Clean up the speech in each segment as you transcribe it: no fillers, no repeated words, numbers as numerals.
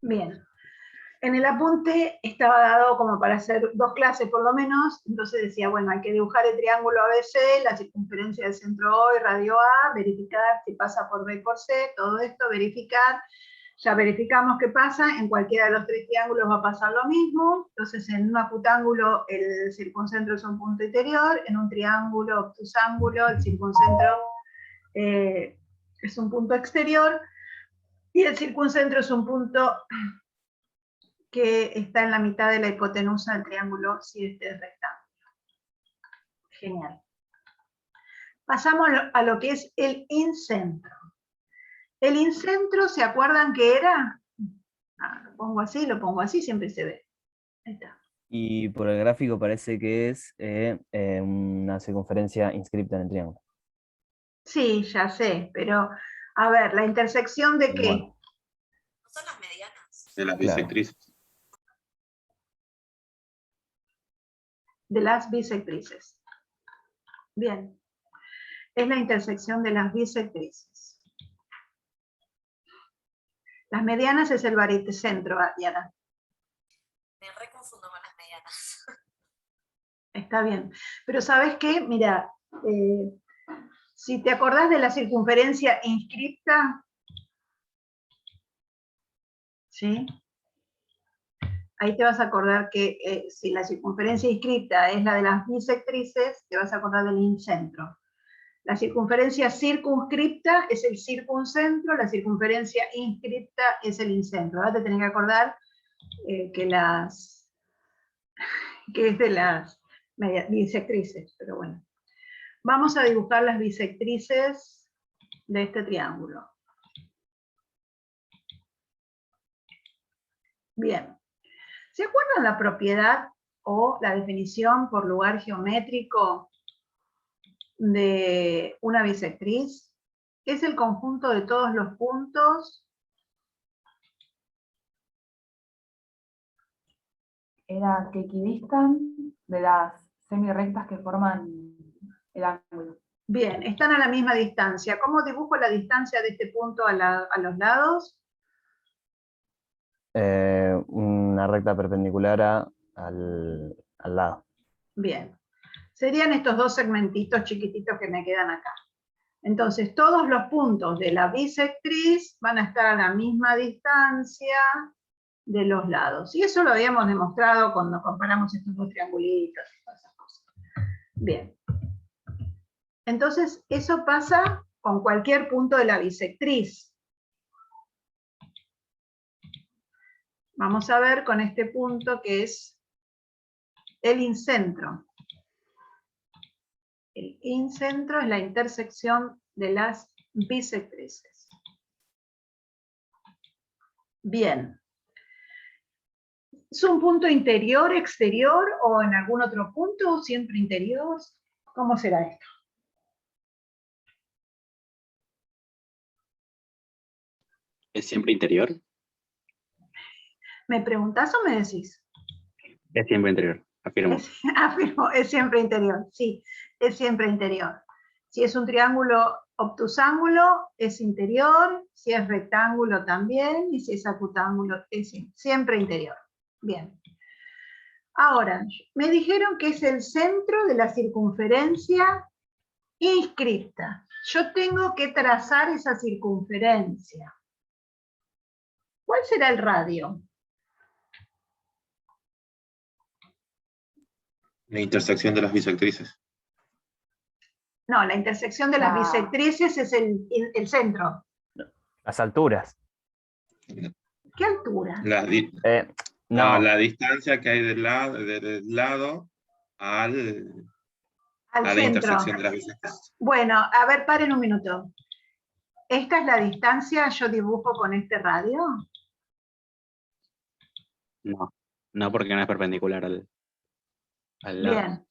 Bien. En el apunte estaba dado como para hacer 2 clases por lo menos, entonces decía, bueno, hay que dibujar el triángulo ABC, la circunferencia del centro O y radio A, verificar si pasa por B y por C, todo esto, verificar. Ya verificamos qué pasa, en cualquiera de los 3 triángulos va a pasar lo mismo, entonces en un acutángulo el circuncentro es un punto interior, en un triángulo obtusángulo el circuncentro es un punto exterior, y el circuncentro es un punto que está en la mitad de la hipotenusa del triángulo si este es rectángulo. Genial. Pasamos a lo que es el incentro. El incentro, ¿se acuerdan qué era? Lo pongo así, siempre se ve. Ahí está. Y por el gráfico parece que es una circunferencia inscripta en el triángulo. Sí, ya sé, pero a ver, ¿la intersección de qué? Bueno, ¿No son las medianas? De las claro. bisectrices. De las bisectrices. Bien. Es la intersección de las bisectrices. Las medianas es el baricentro, Diana. Me reconfundo con las medianas. Está bien. Pero ¿sabes qué? Mira, si te acordás de la circunferencia inscripta, ¿sí? Ahí te vas a acordar que si la circunferencia inscripta es la de las bisectrices, te vas a acordar del incentro. La circunferencia circunscripta es el circuncentro, la circunferencia inscripta es el incentro. Ahora te tenés que acordar que es de las bisectrices, pero bueno. Vamos a dibujar las bisectrices de este triángulo. Bien. ¿Se acuerdan la propiedad o la definición por lugar geométrico de una bisectriz? Es el conjunto de todos los puntos Era que equidistan de las semirrectas que forman el ángulo. Bien, están a la misma distancia. ¿Cómo dibujo la distancia de este punto a los lados? Una recta perpendicular al lado. Bien. Serían estos 2 segmentitos chiquititos que me quedan acá. Entonces, todos los puntos de la bisectriz van a estar a la misma distancia de los lados. Y eso lo habíamos demostrado cuando comparamos estos 2 triangulitos y todas esas cosas. Bien. Entonces, eso pasa con cualquier punto de la bisectriz. Vamos a ver con este punto que es el incentro. El incentro es la intersección de las bisectrices. Bien. ¿Es un punto interior, exterior o en algún otro punto? ¿Siempre interior? ¿Cómo será esto? ¿Es siempre interior? ¿Me preguntás o me decís? Es siempre interior, afirmo. Afirmo, es siempre interior, sí, es siempre interior. Si es un triángulo obtusángulo, es interior, si es rectángulo también, y si es acutángulo, es siempre interior. Bien. Ahora, me dijeron que es el centro de la circunferencia inscripta. Yo tengo que trazar esa circunferencia. ¿Cuál será el radio? La intersección de las bisectrices. No, la intersección de las bisectrices es el centro. Las alturas. ¿Qué altura? No, la distancia que hay del lado a la centro. intersección de las bisectrices. Bueno, a ver, paren un minuto. ¿Esta es la distancia yo dibujo con este radio? No, porque no es perpendicular al lado. Bien,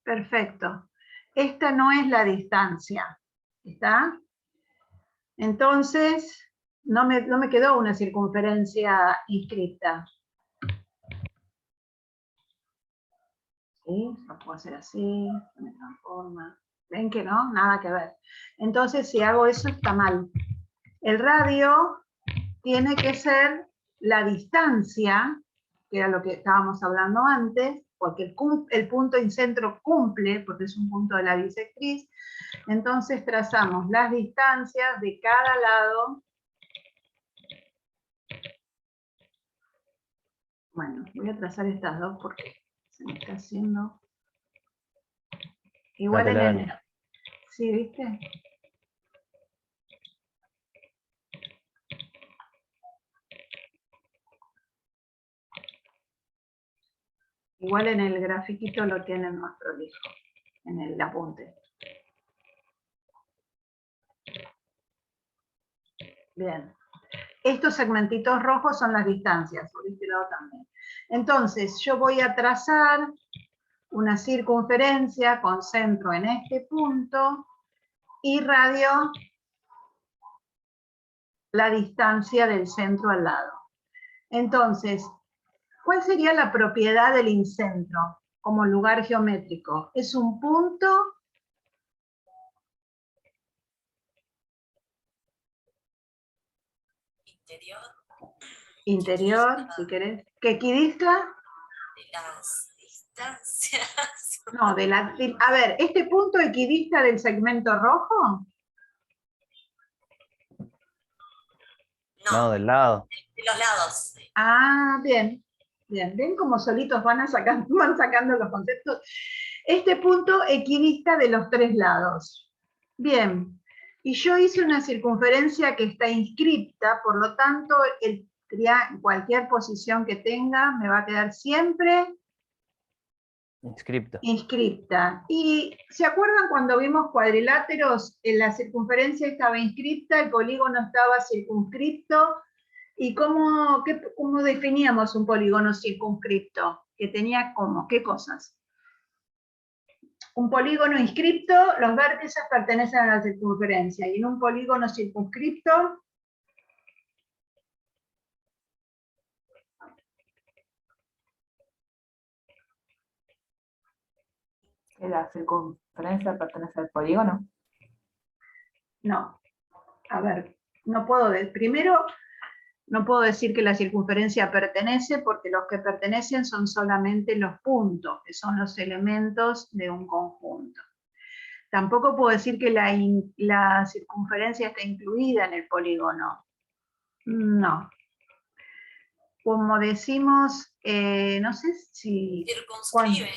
perfecto. Esta no es la distancia, ¿está? Entonces, no me quedó una circunferencia inscripta. ¿Sí? Lo puedo hacer así, se me transforma. ¿Ven que no? Nada que ver. Entonces, si hago eso, está mal. El radio tiene que ser la distancia, que era lo que estábamos hablando antes, porque el punto incentro cumple, porque es un punto de la bisectriz, entonces trazamos las distancias de cada lado. Bueno, voy a trazar estas dos porque se me está haciendo... Igual en el... ¿Sí, viste? Igual en el grafiquito lo tienen más prolijo, en el apunte. Bien. Estos segmentitos rojos son las distancias, por este lado también. Entonces, yo voy a trazar una circunferencia con centro en este punto y radio la distancia del centro al lado. Entonces, ¿cuál sería la propiedad del incentro como lugar geométrico? Es un punto interior, si querés, que equidista de las distancias. no, a ver, ¿este punto equidista del segmento rojo? No, del lado. De los lados. Ah, bien. Bien, ¿ven cómo solitos van sacando los conceptos? Este punto equidista de los tres lados. Bien, y yo hice una circunferencia que está inscripta, por lo tanto, cualquier posición que tenga me va a quedar siempre inscripta. ¿Y se acuerdan cuando vimos cuadriláteros? La circunferencia estaba inscripta, el polígono estaba circunscripto. ¿Y cómo definíamos un polígono circunscripto? Que tenía ¿qué cosas? Un polígono inscripto, los vértices pertenecen a la circunferencia, y en un polígono circunscripto, ¿La circunferencia pertenece al polígono? no. A ver, primero, no puedo decir que la circunferencia pertenece, porque los que pertenecen son solamente los puntos, que son los elementos de un conjunto. Tampoco puedo decir que la circunferencia está incluida en el polígono. No. Como decimos, no sé si... Circunscribe.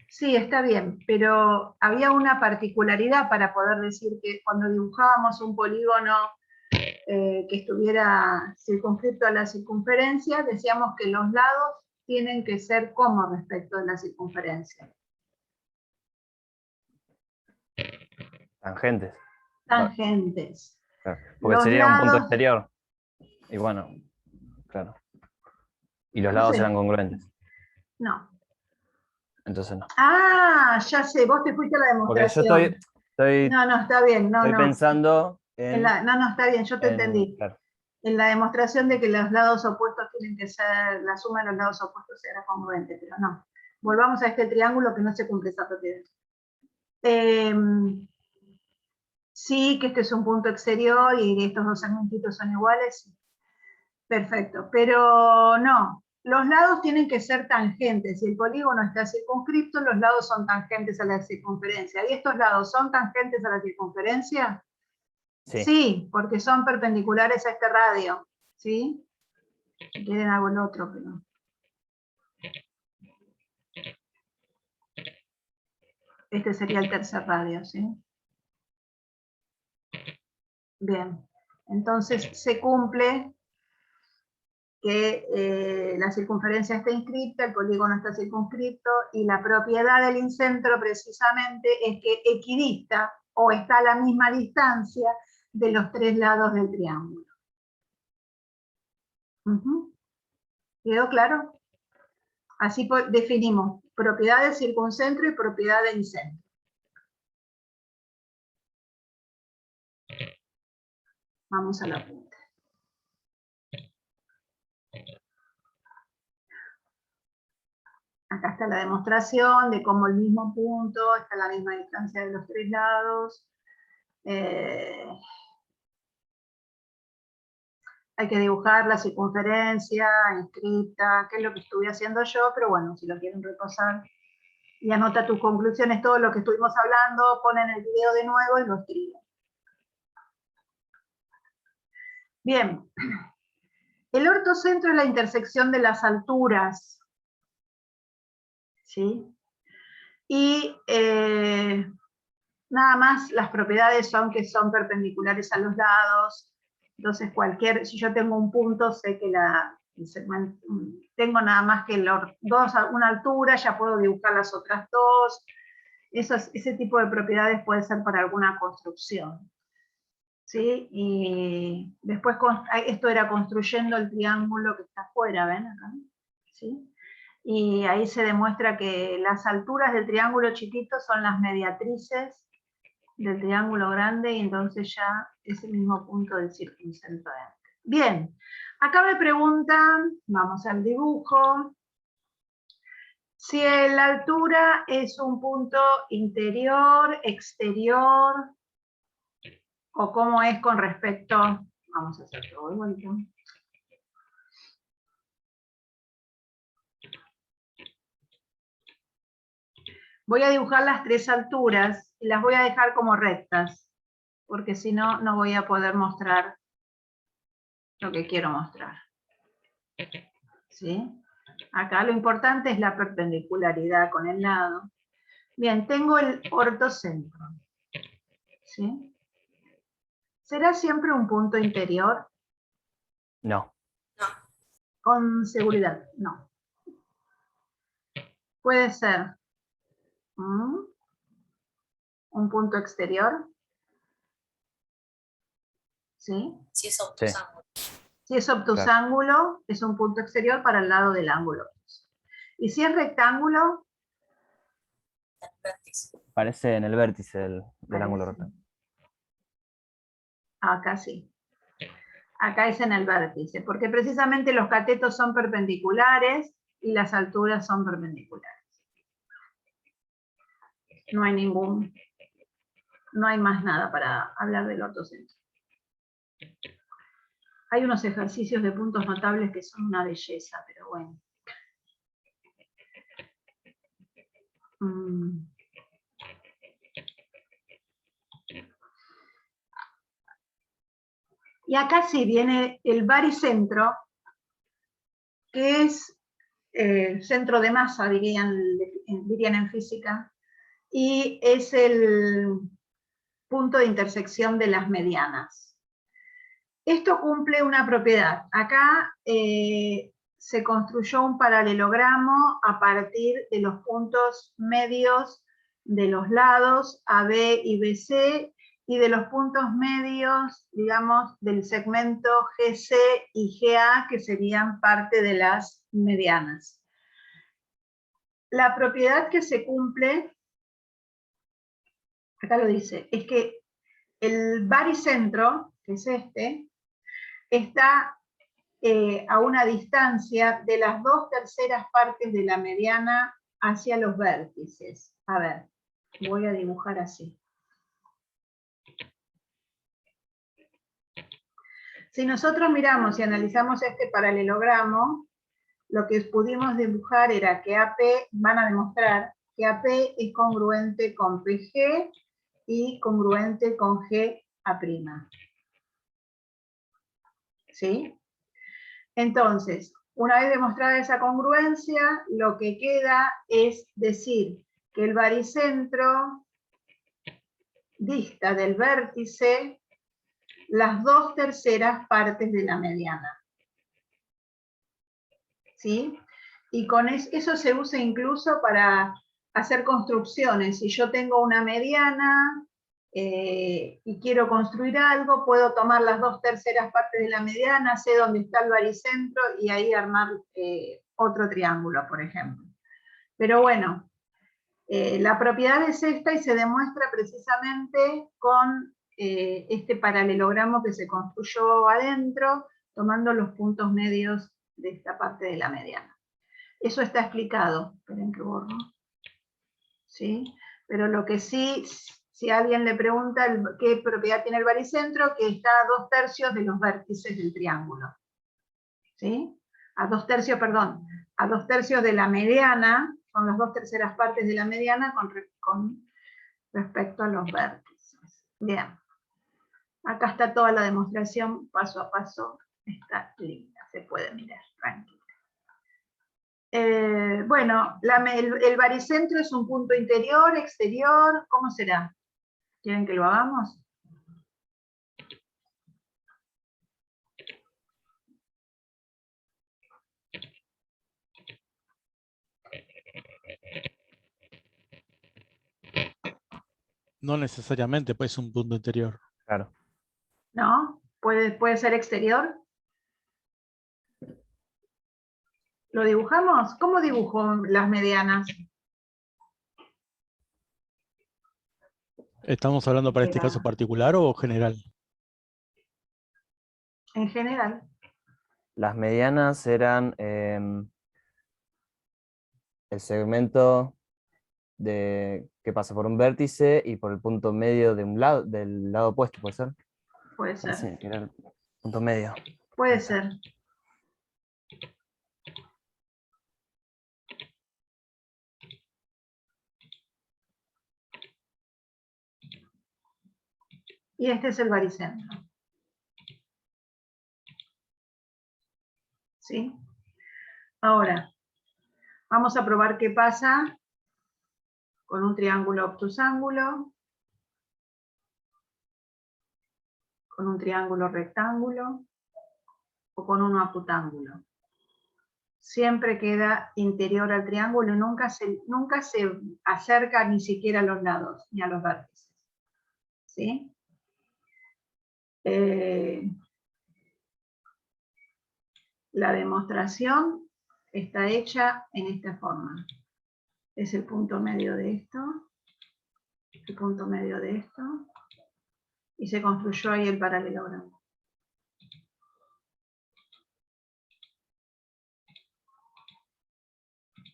Sí, está bien, pero había una particularidad para poder decir que cuando dibujábamos un polígono que estuviera circunscrito a la circunferencia, decíamos que los lados tienen que ser como respecto de la circunferencia. Tangentes. Tangentes. Claro, porque Los sería un punto lados... exterior. Y bueno, claro. Y los lados eran congruentes. No. Entonces no. Ah, ya sé, vos te fuiste a la demostración. Porque yo estoy No, está bien, no. pensando en... No, está bien, yo te entendí. Claro. En la demostración de que los lados opuestos tienen que ser, la suma de los lados opuestos era congruente, pero no. Volvamos a este triángulo que no se cumple esa propiedad. Sí, que este es un punto exterior y estos dos segmentitos son iguales. Perfecto, pero no. Los lados tienen que ser tangentes. Si el polígono está circunscripto, los lados son tangentes a la circunferencia. ¿Y estos lados son tangentes a la circunferencia? Sí. Sí, porque son perpendiculares a este radio. ¿Sí? Si quieren hago el otro, pero... Este sería el tercer radio, ¿sí? Bien. Entonces se cumple que la circunferencia está inscripta, el polígono está circunscripto, y la propiedad del incentro precisamente es que equidista, o está a la misma distancia de los tres lados del triángulo. ¿Quedó claro? Así definimos propiedad de circuncentro y propiedad de incentro. Vamos a la punta. Acá está la demostración de cómo el mismo punto está a la misma distancia de los tres lados. hay que dibujar la circunferencia inscripta, que es lo que estuve haciendo yo, pero bueno, si lo quieren repasar, y anota tus conclusiones, todo lo que estuvimos hablando, ponen el video de nuevo y lo escriben. Bien, el ortocentro es la intersección de las alturas, ¿sí? Y nada más las propiedades son que son perpendiculares a los lados, entonces si yo tengo un punto, sé que tengo nada más que una altura, ya puedo dibujar las otras dos. Ese tipo de propiedades puede ser para alguna construcción. ¿Sí? Y después esto era construyendo el triángulo que está afuera, ¿ven acá? ¿Sí? Y ahí se demuestra que las alturas del triángulo chiquito son las mediatrices del triángulo grande, y entonces ya es el mismo punto del circuncentro. Bien, acá me preguntan, vamos al dibujo, si la altura es un punto interior, exterior, o cómo es con respecto, vamos a hacer todo de vuelta. Voy a dibujar las tres alturas y las voy a dejar como rectas, porque si no, no voy a poder mostrar lo que quiero mostrar. ¿Sí? Acá lo importante es la perpendicularidad con el lado. Bien, tengo el ortocentro. ¿Sí? ¿Será siempre un punto interior? No. Con seguridad, no. Puede ser un punto exterior. ¿Sí? Si es obtusángulo. Si es obtusángulo, es un punto exterior para el lado del ángulo. Y si es rectángulo, El vértice. Aparece en el vértice del ángulo recto. Acá sí. Acá es en el vértice, porque precisamente los catetos son perpendiculares y las alturas son perpendiculares. No hay más nada para hablar del ortocentro. Hay unos ejercicios de puntos notables que son una belleza, pero bueno. Y acá sí viene el baricentro, que es centro de masa, dirían en física, y es el punto de intersección de las medianas. Esto cumple una propiedad. Acá se construyó un paralelogramo a partir de los puntos medios de los lados AB y BC, y de los puntos medios, digamos, del segmento GC y GA, que serían parte de las medianas. La propiedad que se cumple, acá lo dice, es que el baricentro, que es este, está a una distancia de las 2/3 partes de la mediana hacia los vértices. A ver, voy a dibujar así. Si nosotros miramos y analizamos este paralelogramo, lo que pudimos dibujar era que AP, van a demostrar que AP es congruente con PG y congruente con GA'. ¿Sí? Entonces, una vez demostrada esa congruencia, lo que queda es decir que el baricentro dista del vértice las 2/3 partes de la mediana. ¿Sí? Y con eso se usa incluso para hacer construcciones. Si yo tengo una mediana y quiero construir algo, puedo tomar las 2/3 partes de la mediana, sé dónde está el baricentro y ahí armar otro triángulo, por ejemplo. Pero bueno, la propiedad es esta y se demuestra precisamente con este paralelogramo que se construyó adentro, tomando los puntos medios de esta parte de la mediana. Eso está explicado. Esperen que borro. ¿Sí? Pero lo que sí Si alguien le pregunta qué propiedad tiene el baricentro, que está a 2/3 de los vértices del triángulo. ¿Sí? A 2/3, perdón, a 2/3 de la mediana, son las 2/3 partes de la mediana con respecto a los vértices. Bien. Acá está toda la demostración, paso a paso, está linda, se puede mirar, tranquilo. Bueno, el baricentro es un punto interior, exterior, ¿cómo será? ¿Quieren que lo hagamos? No necesariamente, pues es un punto interior. Claro. ¿No? ¿Puede ser exterior? ¿Lo dibujamos? ¿Cómo dibujo las medianas? ¿Estamos hablando para este caso particular o general? En general. Las medianas eran el segmento que pasa por un vértice y por el punto medio de un lado, del lado opuesto, ¿puede ser? Puede ser. Sí, que era el punto medio. Puede ser. Y este es el baricentro. ¿Sí? Ahora, vamos a probar qué pasa con un triángulo obtusángulo, con un triángulo rectángulo o con un acutángulo. Siempre queda interior al triángulo y nunca se acerca ni siquiera a los lados, ni a los vértices. ¿Sí? La demostración está hecha en esta forma. Es el punto medio de esto, el punto medio de esto, y se construyó ahí el paralelogramo.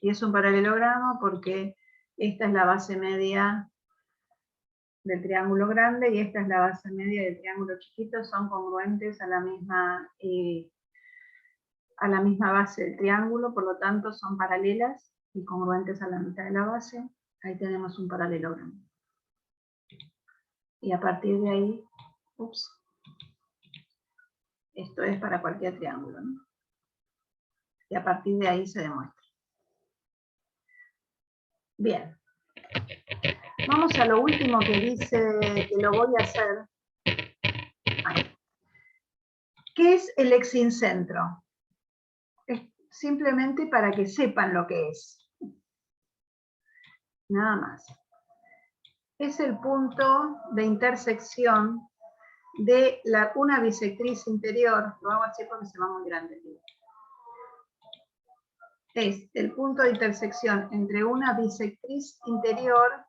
Y es un paralelogramo porque esta es la base media del triángulo grande y esta es la base media del triángulo chiquito, son congruentes a la misma base del triángulo, por lo tanto son paralelas y congruentes a la mitad de la base. Ahí tenemos un paralelogramo. Y a partir de ahí, esto es para cualquier triángulo, ¿no? Y a partir de ahí se demuestra. Bien. Vamos a lo último que dice que lo voy a hacer. Ahí. ¿Qué es el exincentro? Es simplemente para que sepan lo que es. Nada más. Es el punto de intersección de una bisectriz interior. Lo hago así porque se va muy grande. Es el punto de intersección entre una bisectriz interior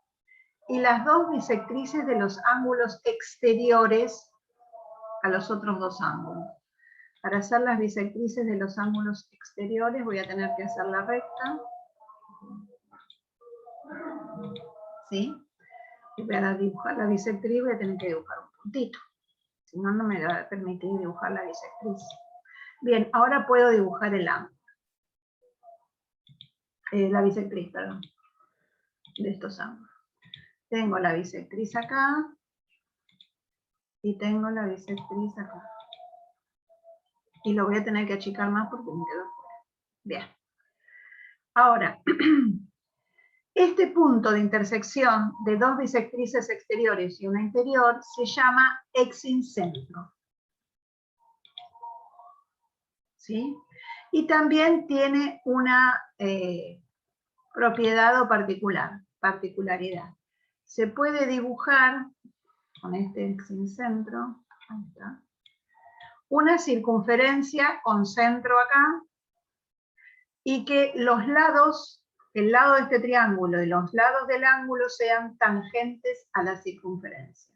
y las dos bisectrices de los ángulos exteriores a los otros dos ángulos. Para hacer las bisectrices de los ángulos exteriores voy a tener que hacer la recta. ¿Sí? Y para dibujar la bisectriz voy a tener que dibujar un puntito. Si no, no me va a permitir dibujar la bisectriz. Bien, ahora puedo dibujar el ángulo. La bisectriz, perdón. De estos ángulos. Tengo la bisectriz acá. Y tengo la bisectriz acá. Y lo voy a tener que achicar más porque me quedó fuera. Bien. Ahora, este punto de intersección de dos bisectrices exteriores y una interior se llama exincentro. ¿Sí? Y también tiene una propiedad o particularidad. Se puede dibujar con este exincentro, ahí está, una circunferencia con centro acá, y que los lados, el lado de este triángulo y los lados del ángulo sean tangentes a la circunferencia.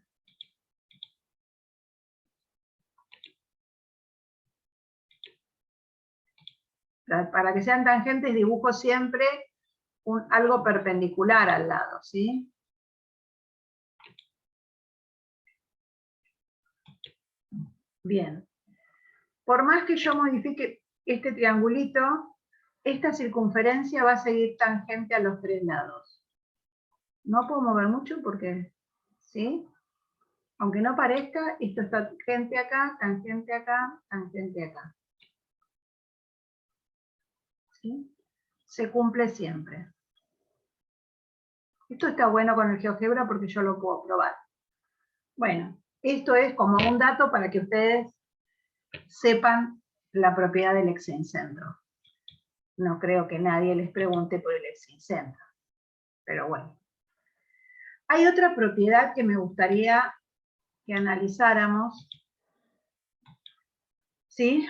Para que sean tangentes dibujo siempre algo perpendicular al lado, ¿sí? Bien. Por más que yo modifique este triangulito, esta circunferencia va a seguir tangente a los tres lados. No puedo mover mucho porque, ¿sí? Aunque no parezca, esto está tangente acá, tangente acá, tangente acá. ¿Sí? Se cumple siempre. Esto está bueno con el GeoGebra porque yo lo puedo probar. Bueno, esto es como un dato para que ustedes sepan la propiedad del exincentro. No creo que nadie les pregunte por el exincentro, pero bueno. Hay otra propiedad que me gustaría que analizáramos, ¿sí?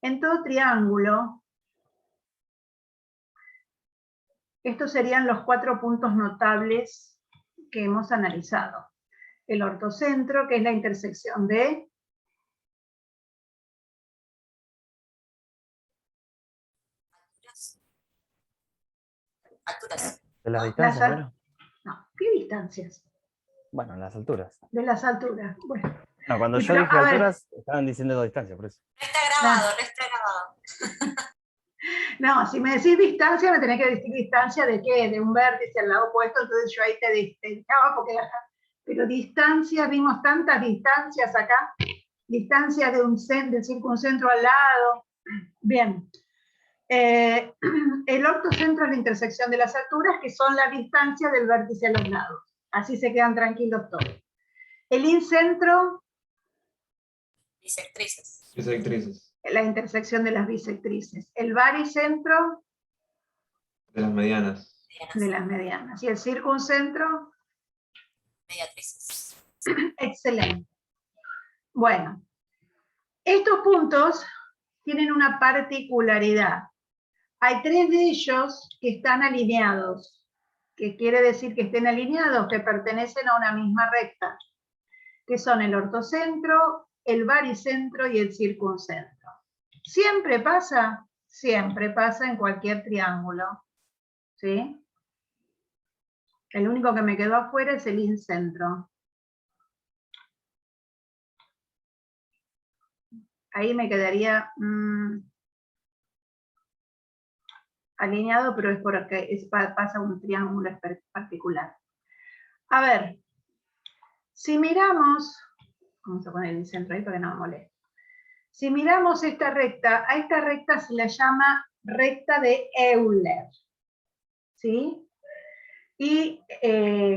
En todo triángulo, estos serían los 4 puntos notables que hemos analizado. El ortocentro, que es la intersección de Alturas. ¿De las las distancias, al- bueno? no, ¿qué distancias? Bueno, las alturas. De las alturas. Bueno, No, cuando Y yo pero, dije a ver. alturas, estaban diciendo distancias, por eso. No está grabado, no está grabado. no, si me decís distancia, me tenés que decir distancia de qué, de un vértice al lado opuesto, entonces yo ahí te dejaba porque... Pero distancias, vimos tantas distancias acá, distancias de del circuncentro al lado. Bien. El ortocentro es la intersección de las alturas, que son las distancias del vértice a los lados. Así se quedan tranquilos todos. El incentro, Bisectrices. Bisectrices. la intersección de las bisectrices. El baricentro, De las medianas. de las medianas. Y el circuncentro, Mediatrices. excelente. Bueno, estos puntos tienen una particularidad. Hay 3 de ellos que están alineados. ¿Qué quiere decir que estén alineados? Que pertenecen a una misma recta, que son el ortocentro, el baricentro y el circuncentro. ¿Siempre pasa? Siempre pasa en cualquier triángulo. ¿Sí? El único que me quedó afuera es el incentro. Ahí me quedaría alineado, pero es porque pasa un triángulo particular. A ver, si miramos, vamos a poner el incentro ahí para que no me moleste. Si miramos esta recta, a esta recta se la llama recta de Euler. ¿Sí? Y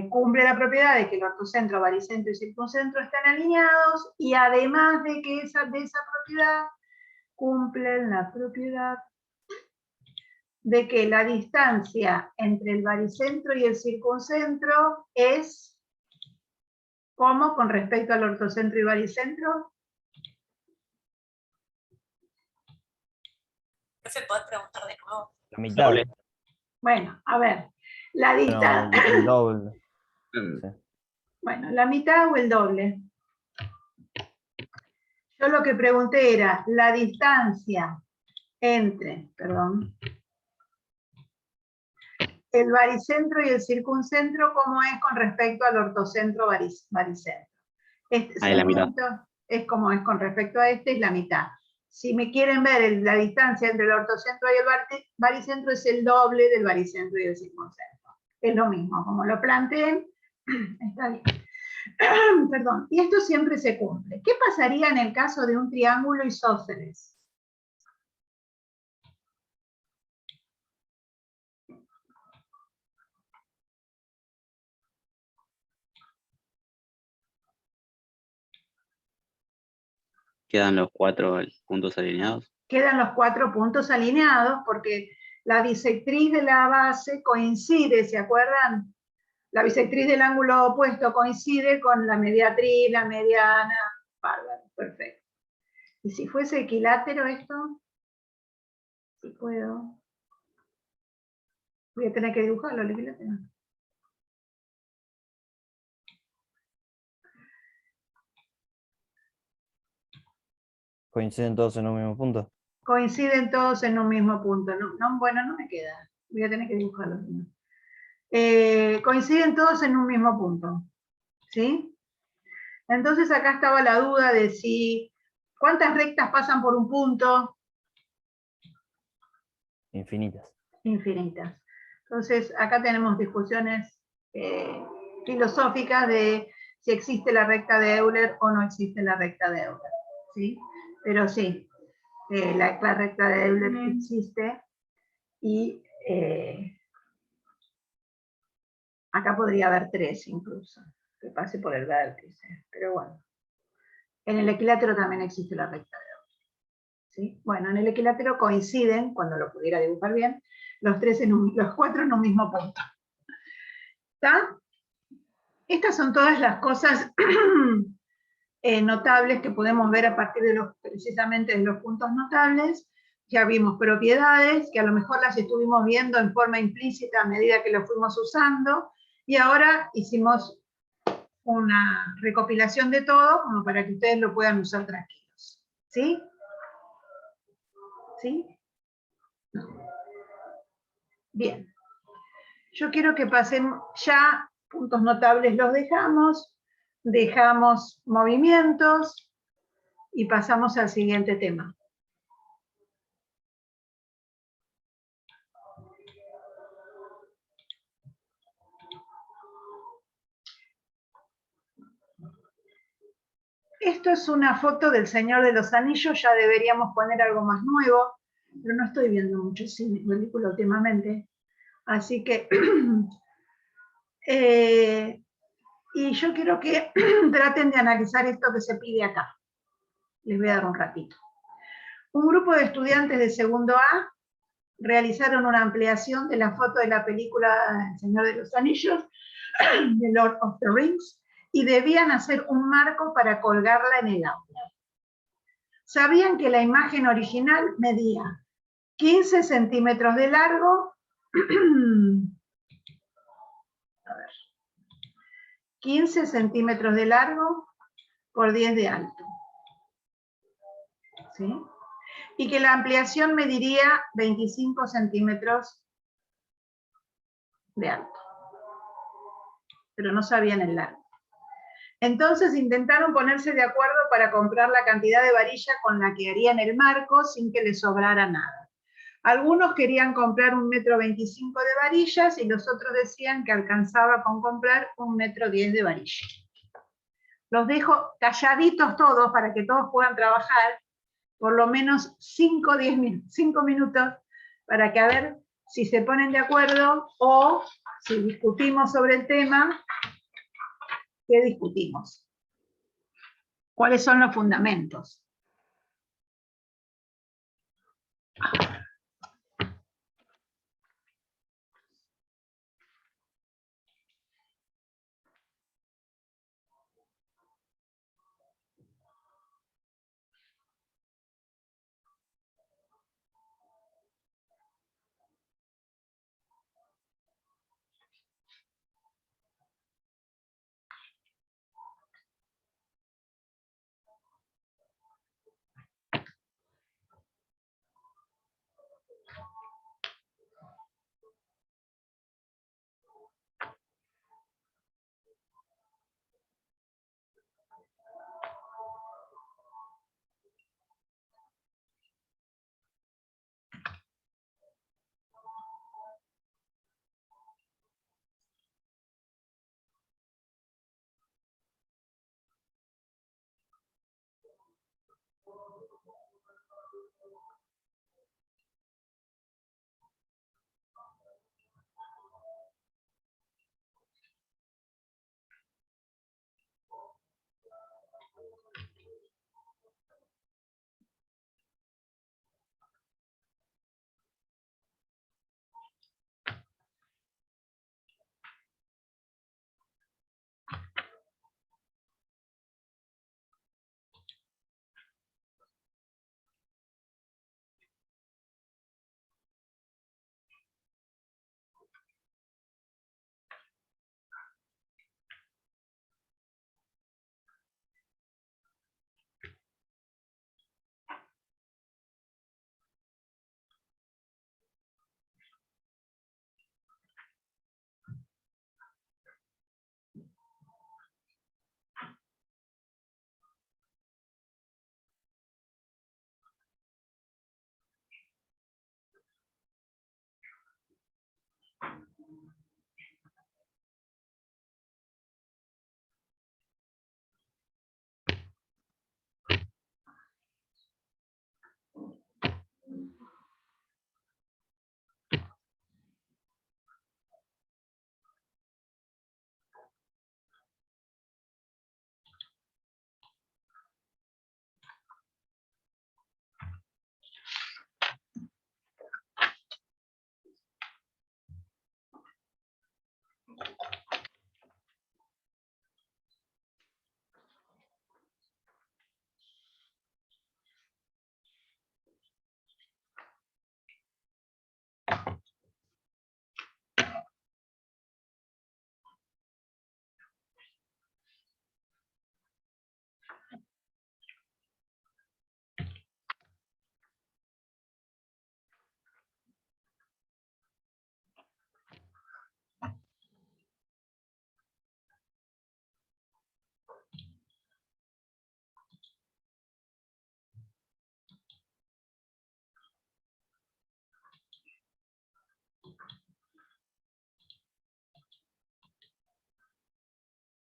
cumple la propiedad de que el ortocentro, baricentro y circuncentro están alineados, y además de que de esa propiedad, cumplen la propiedad de que la distancia entre el baricentro y el circuncentro es, ¿cómo? Con respecto al ortocentro y baricentro. Profe, ¿podés preguntar de nuevo? La mitad. Bueno, a ver, la No, distancia... el doble. Mm. Sí. Bueno, la mitad o el doble. Yo lo que pregunté era la distancia entre, perdón, el baricentro y el circuncentro, ¿cómo es con respecto al ortocentro baricentro? Este Ahí la mitad. segmento es como es con respecto a este, es la mitad. Si me quieren ver la distancia entre el ortocentro y el baricentro, es el doble del baricentro y el circuncentro. Es lo mismo, como lo planteé, está bien. Perdón, y esto siempre se cumple. ¿Qué pasaría en el caso de un triángulo isósceles? Quedan los 4 puntos alineados. Quedan los 4 puntos alineados porque la bisectriz de la base coincide, ¿se acuerdan? La bisectriz del ángulo opuesto coincide con la mediatriz, la mediana. Bárbaro, perfecto. ¿Y si fuese equilátero esto? Si puedo. Voy a tener que dibujarlo el equilátero. ¿Coinciden todos en un mismo punto? Coinciden todos en un mismo punto. Bueno, no me queda. Voy a tener que dibujarlo. Coinciden todos en un mismo punto. ¿Sí? Entonces acá estaba la duda de si, ¿cuántas rectas pasan por un punto? Infinitas. Infinitas. Entonces acá tenemos discusiones filosóficas de si existe la recta de Euler o no existe la recta de Euler, ¿sí? Pero sí, la recta de Euler existe y acá podría haber 3 incluso, que pase por el vértice, pero bueno. En el equilátero también existe la recta de Euler, ¿sí? Bueno, en el equilátero coinciden, cuando lo pudiera dibujar bien, los 4 en un mismo punto. ¿Está? Estas son todas las cosas notables que podemos ver a partir de precisamente de los puntos notables. Ya vimos propiedades, que a lo mejor las estuvimos viendo en forma implícita a medida que lo fuimos usando, y ahora hicimos una recopilación de todo, como para que ustedes lo puedan usar tranquilos. ¿Sí? ¿Sí? Bien. Yo quiero que pasemos ya, puntos notables los dejamos movimientos y pasamos al siguiente tema. Esto es una foto del Señor de los Anillos, ya deberíamos poner algo más nuevo, pero no estoy viendo mucho cine, película últimamente. Así que, y yo quiero que traten de analizar esto que se pide acá. Les voy a dar un ratito. Un grupo de estudiantes de segundo A realizaron una ampliación de la foto de la película El Señor de los Anillos, The Lord of the Rings, y debían hacer un marco para colgarla en el aula. Sabían que la imagen original medía 15 centímetros de largo, 15 centímetros de largo por 10 de alto. ¿Sí? Y que la ampliación mediría 25 centímetros de alto. Pero no sabían el largo. Entonces intentaron ponerse de acuerdo para comprar la cantidad de varilla con la que harían el marco sin que les sobrara nada. Algunos querían comprar 1,25 m de varillas y los otros decían que alcanzaba con comprar 1,10 m de varilla. Los dejo calladitos todos para que todos puedan trabajar por lo menos 5 minutos para que a ver si se ponen de acuerdo o si discutimos sobre el tema. ¿Qué discutimos? ¿Cuáles son los fundamentos?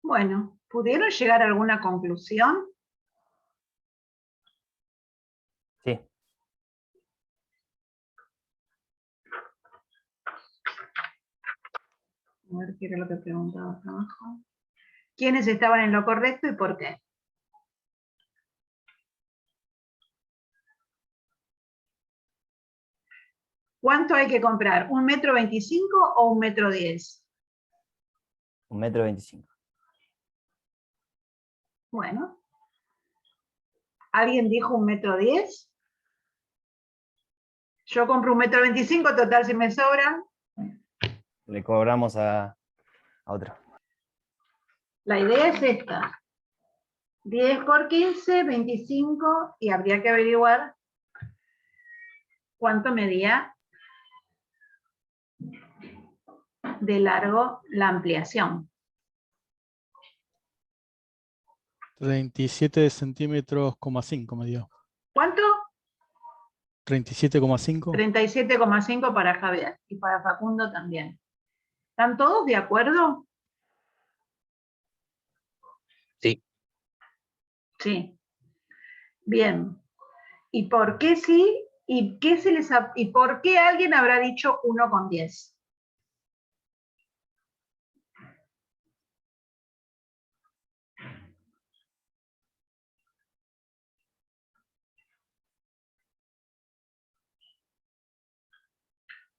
Bueno, ¿pudieron llegar a alguna conclusión? Sí. A ver qué era lo que preguntaba acá abajo. ¿Quiénes estaban en lo correcto y por qué? ¿Cuánto hay que comprar? ¿1,25 metros o 1,10 metros? 1,25 metros. Bueno. ¿Alguien dijo 1,10 metros? Yo compro 1,25 metros, total si me sobra. Le cobramos a otra. La idea es esta. 10 por 15, 25, y habría que averiguar cuánto medía de largo la ampliación. 37 centímetros, 5 me dio. ¿Cuánto? 37,5. 37,5 para Javier y para Facundo también. ¿Están todos de acuerdo? Sí. Sí. Bien. ¿Y por qué sí? ¿Y por qué alguien habrá dicho 1,10?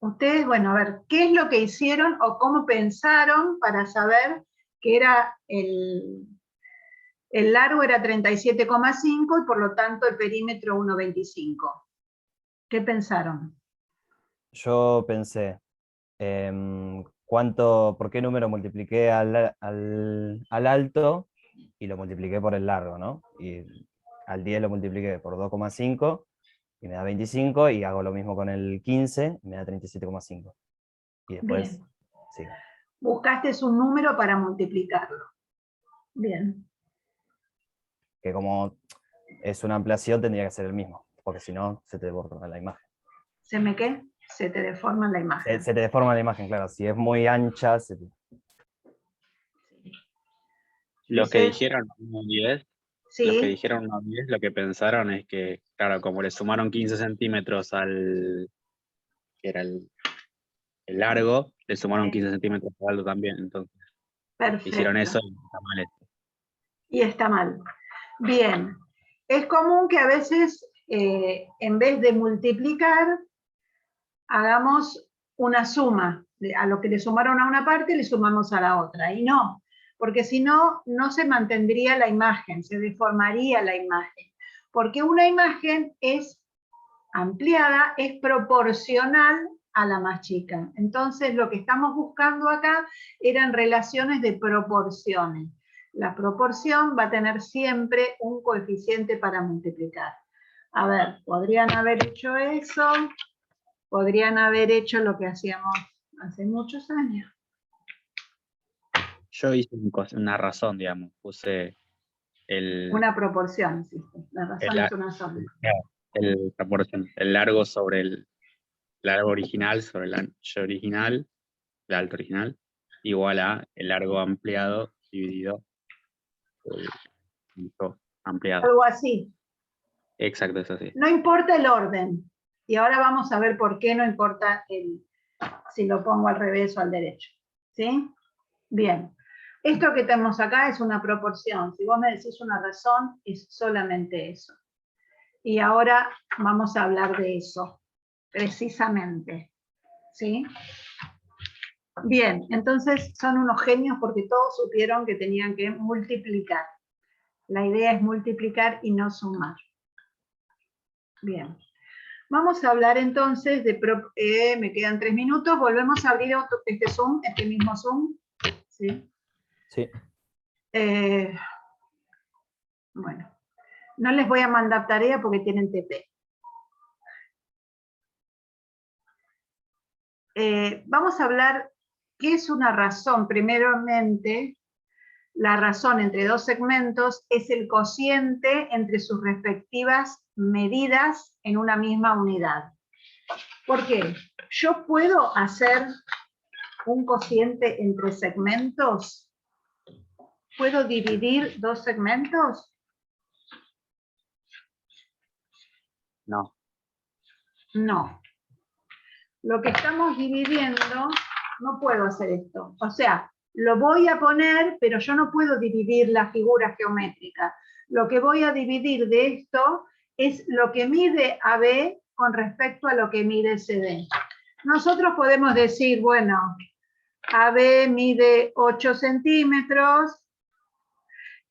Ustedes, bueno, a ver, ¿qué es lo que hicieron o cómo pensaron para saber que era el largo era 37,5 y por lo tanto el perímetro 1,25? ¿Qué pensaron? Yo pensé, ¿por qué número multipliqué al alto y lo multipliqué por el largo, ¿no? Y al 10 lo multipliqué por 2,5 y me da 25, y hago lo mismo con el 15 y me da 37,5. Y después, Bien. sí. Buscaste un número para multiplicarlo. Bien. Que como es una ampliación tendría que ser el mismo, porque si no se te deforma la imagen. ¿Se me qué? Se te deforma la imagen. Se te deforma la imagen, claro. Si es muy ancha, Los que Dice- dijeron 1,10, Sí. los que dijeron 1,10, lo que pensaron es que, claro, como le sumaron 15 centímetros que era el largo, le sumaron Sí. 15 centímetros al alto también. Entonces, Perfecto. hicieron eso y está mal esto. Y está mal. Bien. Es común que a veces, en vez de multiplicar, hagamos una suma. A lo que le sumaron a una parte, le sumamos a la otra. Y no, porque si no, no se mantendría la imagen, se deformaría la imagen. Porque una imagen es ampliada, es proporcional a la más chica. Entonces, lo que estamos buscando acá eran relaciones de proporciones. La proporción va a tener siempre un coeficiente para multiplicar. A ver, podrían haber hecho eso, podrían haber hecho lo que hacíamos hace muchos años. Yo hice una razón, digamos, puse Una proporción, sí. La razón es una sola. el largo sobre el largo original sobre el ancho original, el alto original, igual a el largo ampliado dividido por el ancho ampliado. Algo así. Exacto, es así. No importa el orden. Y ahora vamos a ver por qué no importa si lo pongo al revés o al derecho. ¿Sí? Bien. Esto que tenemos acá es una proporción. Si vos me decís una razón, es solamente eso. Y ahora vamos a hablar de eso, precisamente. ¿Sí? Bien, entonces son unos genios porque todos supieron que tenían que multiplicar. La idea es multiplicar y no sumar. Bien. Vamos a hablar entonces de... me quedan 3 minutos. Volvemos a abrir este Zoom, este mismo Zoom. ¿Sí? Sí. Bueno, no les voy a mandar tarea porque tienen TP. Vamos a hablar qué es una razón. Primeramente, la razón entre dos segmentos es el cociente entre sus respectivas medidas en una misma unidad. ¿Por qué? Yo puedo hacer un cociente entre segmentos. ¿Puedo dividir dos segmentos? No. No. Lo que estamos dividiendo, no puedo hacer esto. O sea, lo voy a poner, pero yo no puedo dividir la figura geométrica. Lo que voy a dividir de esto es lo que mide AB con respecto a lo que mide CD. Nosotros podemos decir, bueno, AB mide 8 centímetros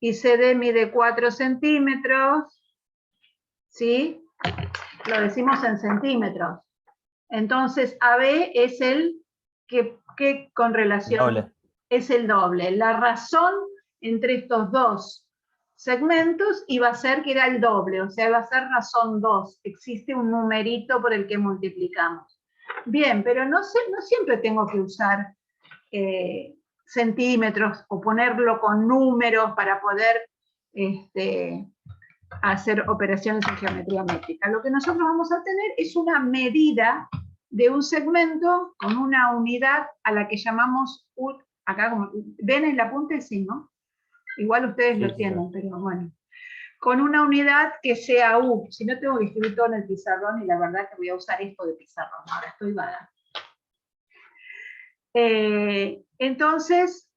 y CD mide 4 centímetros, ¿sí? Lo decimos en centímetros. Entonces, AB es el que con relación... Doble. Es el doble. La razón entre estos dos segmentos iba a ser que era el doble, o sea, iba a ser razón 2. Existe un numerito por el que multiplicamos. Bien, pero no siempre tengo que usar centímetros o ponerlo con números para poder hacer operaciones en geometría métrica. Lo que nosotros vamos a tener es una medida de un segmento con una unidad a la que llamamos, acá como, ven el apunte, sí, ¿no? Igual ustedes Sí, lo sí, tienen, pero bueno. Con una unidad que sea U, si no tengo que escribir todo en el pizarrón, y la verdad que voy a usar esto de pizarrón, ahora estoy vaga. Entonces,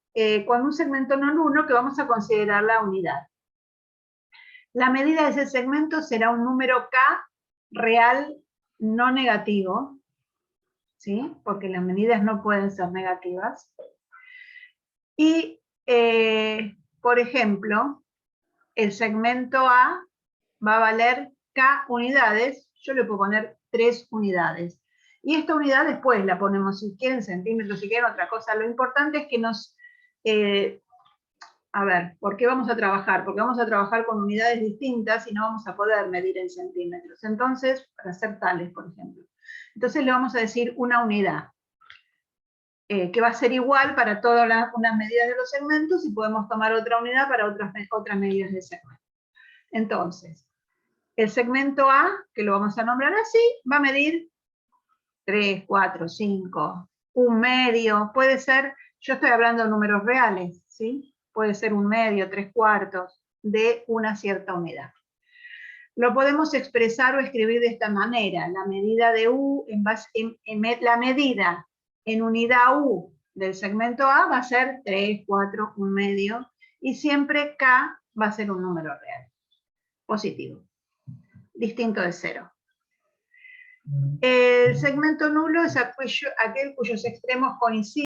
con un segmento non uno que vamos a considerar la unidad. La medida de ese segmento será un número K real no negativo, ¿sí? Porque las medidas no pueden ser negativas. Y, por ejemplo, el segmento A va a valer K unidades, yo le puedo poner 3 unidades. Y esta unidad después la ponemos, si quieren, centímetros, si quieren otra cosa. Lo importante es que nos... a ver, ¿por qué vamos a trabajar? Porque vamos a trabajar con unidades distintas y no vamos a poder medir en centímetros. Entonces, para hacer tales, por ejemplo. Entonces le vamos a decir una unidad, que va a ser igual para todas unas medidas de los segmentos, y podemos tomar otra unidad para otras medidas de segmento. Entonces, el segmento A, que lo vamos a nombrar así, va a medir 3, 4, 5, un medio, puede ser, yo estoy hablando de números reales, ¿sí? Puede ser un medio, 3/4 de una cierta unidad. Lo podemos expresar o escribir de esta manera: la medida de U, la medida en unidad U del segmento A va a ser 3, 4, un medio, y siempre K va a ser un número real, positivo, distinto de 0. El segmento nulo es aquel cuyos extremos coinciden.